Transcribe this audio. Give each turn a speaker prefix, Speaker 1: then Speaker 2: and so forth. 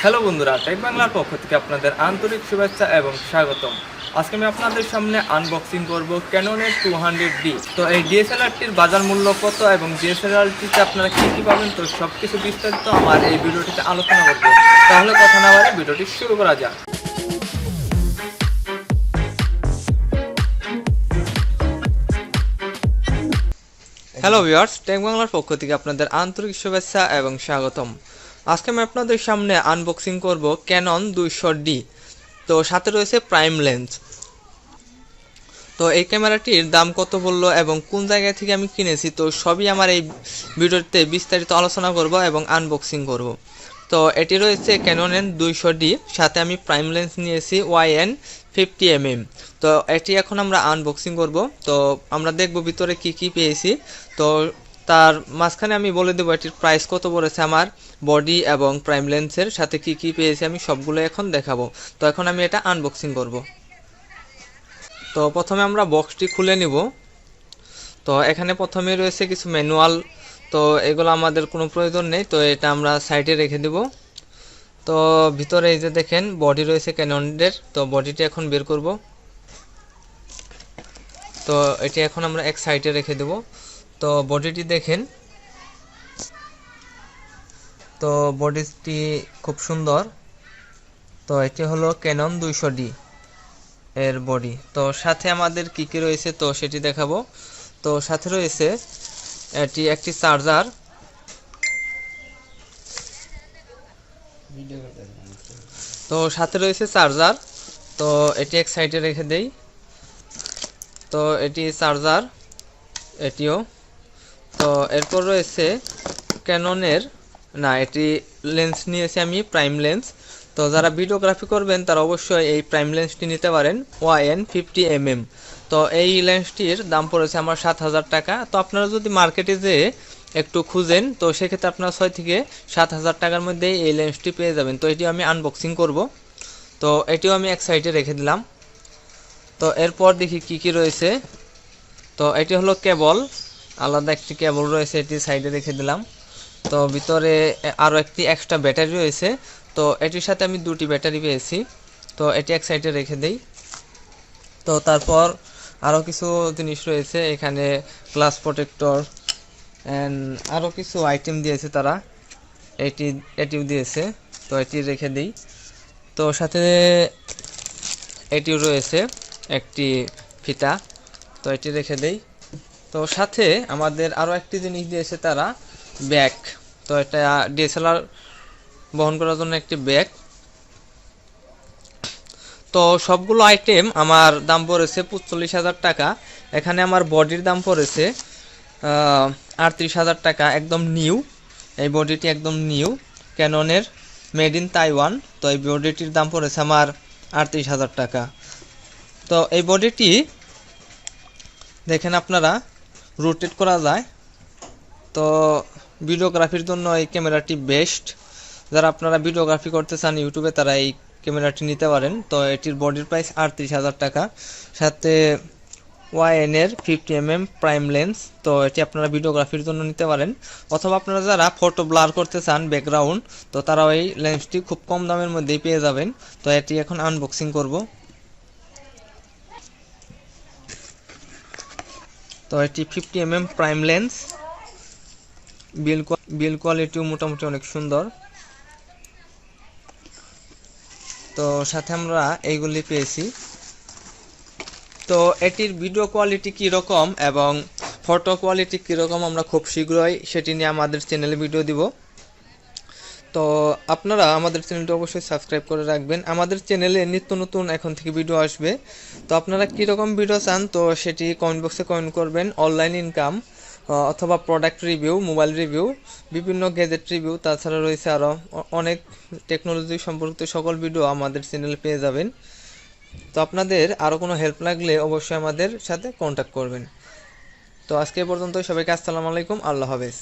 Speaker 1: Hello বন্ধুরা, take বাংলার পক্ষ থেকে আপনাদের আন্তরিক শুভেচ্ছা এবং স্বাগতম। আজকে আমি আপনাদের সামনে আনবক্সিং করব ক্যাননের 200D। তো এই ডিএসএলআরটির বাজার মূল্য কত এবং ডিএসএলআরটিতে আপনারা কী কী পাবেন, তো সব কিছু বিস্তারিত আমার এই ভিডিওটিতে আলোচনা করব। তাহলে কথা না বাড়িয়ে ভিডিওটি শুরু করা যাক। হ্যালো ভিউয়ার্স, টেক বাংলার পক্ষ থেকে আপনাদের আন্তরিক শুভেচ্ছা এবং স্বাগতম। আজকে আমি আপনাদের সামনে আনবক্সিং করব ক্যানন 200D। তো সাথে রয়েছে প্রাইম লেন্স। তো এই ক্যামেরাটির দাম কত বললো এবং কোন জায়গা থেকে আমি কিনেছি, তো সবই আমার এই ভিডিওতে বিস্তারিত আলোচনা করব এবং আনবক্সিং করব। তো এটি রয়েছে ক্যাননের 200D, সাথে আমি প্রাইম লেন্স নিয়েছি YN50mm। তো এটি এখন আমরা আনবক্সিং করব। তো আমরা দেখব ভিতরে কি কি পেয়েছি। তো তার মাঝখানে আমি বলে দেবো এটির প্রাইস কত পড়েছে আমার বডি এবং প্রাইম লেন্সের সাথে কি কি পেয়েছি, আমি সবগুলো এখন দেখাবো। তো এখন আমি এটা আনবক্সিং করব। তো প্রথমে আমরা বক্সটি খুলে নিব। তো এখানে প্রথমে রয়েছে কিছু ম্যানুয়াল, তো এগুলো আমাদের কোনো প্রয়োজন নেই, তো এটা আমরা সাইডে রেখে দেব। তো ভিতরে এই যে দেখেন বডি রয়েছে ক্যাননের, তো বডিটি এখন বের করব। তো এটি এখন আমরা এক সাইডে রেখে দেব। তো বডিটি দেখেন, তো বডিটি খুব সুন্দর। তো এটি হলো ক্যানন 200D এর বডি। তো সাথে আমাদের কি কি রয়েছে তো সেটি দেখাবো। তো সাথে রয়েছে এটি একটি চার্জার, তো সাথে রয়েছে চার্জার। তো এটি এক সাইডে রেখে দেই। তো এটি চার্জার, এটিও। তো এরপর রয়েছে ক্যাননের, না এটি লেন্স নিয়েছি আমি প্রাইম লেন্স। তো যারা ভিডিওগ্রাফি করবেন তারা অবশ্যই এই প্রাইম লেন্সটি নিতে পারেন YN50mm। তো এই লেন্সটির দাম পড়েছে আমার 7,000 টাকা। তো আপনারা যদি মার্কেটে যেয়ে একটু খুঁজেন তো সেক্ষেত্রে আপনারা 6 থেকে 7,000 টাকার মধ্যে এই লেন্সটি পেয়ে যাবেন। তো এটি আমি আনবক্সিং করব। তো এটিও আমি এক সাইডে রেখে দিলাম। তো এরপর দেখি কি কি রয়েছে। তো এটি হলো কেবল, আলাদা একটি কেবল রয়েছে, এটি সাইডে রেখে দিলাম। তো ভিতরে আরও একটি এক্সট্রা ব্যাটারি রয়েছে। তো এটির সাথে আমি দুটি ব্যাটারি পেয়েছি। তো এটি এক সাইডে রেখে দেই। তো তারপর আরও কিছু জিনিস রয়েছে এখানে, গ্লাস প্রোটেক্টর অ্যান্ড আরও কিছু আইটেম দিয়েছে তারা, এটিও দিয়েছে। তো এটি রেখে দিই। তো সাথে এটিও রয়েছে একটি ফিতা, তো এটি রেখে দেই। তো সাথে আমাদের আরও একটি জিনিস দিয়েছে তারা, ব্যাগ। তো এটা DSLR বহন করার জন্য একটি ব্যাগ। তো সবগুলো আইটেম আমার দাম পড়েছে 45,000 টাকা। এখানে আমার বডির দাম পড়েছে 38,000 টাকা, একদম নিউ। এই বডিটি একদম নিউ, ক্যাননের, মেড ইন তাইওয়ান। তো এই বডিটির দাম পড়েছে আমার 38,000 টাকা। তো এই বডিটি দেখেন আপনারা, রোটেট করা যায়। তো ভিডিওগ্রাফির জন্য এই ক্যামেরাটি বেস্ট। যারা আপনারা ভিডিওগ্রাফি করতে চান ইউটিউবে তারা এই ক্যামেরাটি নিতে পারেন। তো এটির বডির প্রাইস 38,000 টাকা, সাথে YN-এর 50mm প্রাইম লেন্স। তো এটি আপনারা ভিডিওগ্রাফির জন্য নিতে পারেন, অথবা আপনারা যারা ফটো ব্লার করতে চান ব্যাকগ্রাউন্ড, তো তারাও এই লেন্সটি খুব কম দামের মধ্যেই পেয়ে যাবেন। তো এটি এখন আনবক্সিং করব। তো এটি 50mm প্রাইম লেন্স, বিল কোয়ালিটিও মোটামুটি অনেক সুন্দর। তো সাথে আমরা এইগুলি পেয়েছি। তো এটির ভিডিও কোয়ালিটি কীরকম এবং ফটো কোয়ালিটি কীরকম আমরা খুব শীঘ্রই সেটি নিয়ে আমাদের চ্যানেলে ভিডিও দিব। তো আপনারা আমাদের চ্যানেলটি অবশ্যই সাবস্ক্রাইব করে রাখবেন। আমাদের চ্যানেলে নিত্য নতুন এখন থেকে ভিডিও আসবে। তো আপনারা কীরকম ভিডিও চান তো সেটি কমেন্ট বক্সে কমেন্ট করবেন। অনলাইন ইনকাম অথবা প্রোডাক্ট রিভিউ, মোবাইল রিভিউ, বিভিন্ন গ্যাজেট রিভিউ, তাছাড়া রয়েছে আরও অনেক টেকনোলজি সম্পর্কিত সকল ভিডিও আমাদের চ্যানেলে পেয়ে যাবেন। তো আপনাদের আরও কোনো হেল্প লাগলে অবশ্যই আমাদের সাথে কন্ট্যাক্ট করবেন। তো আজকে পর্যন্ত সবাইকে আসসালামু আলাইকুম, আল্লাহ হাফেজ।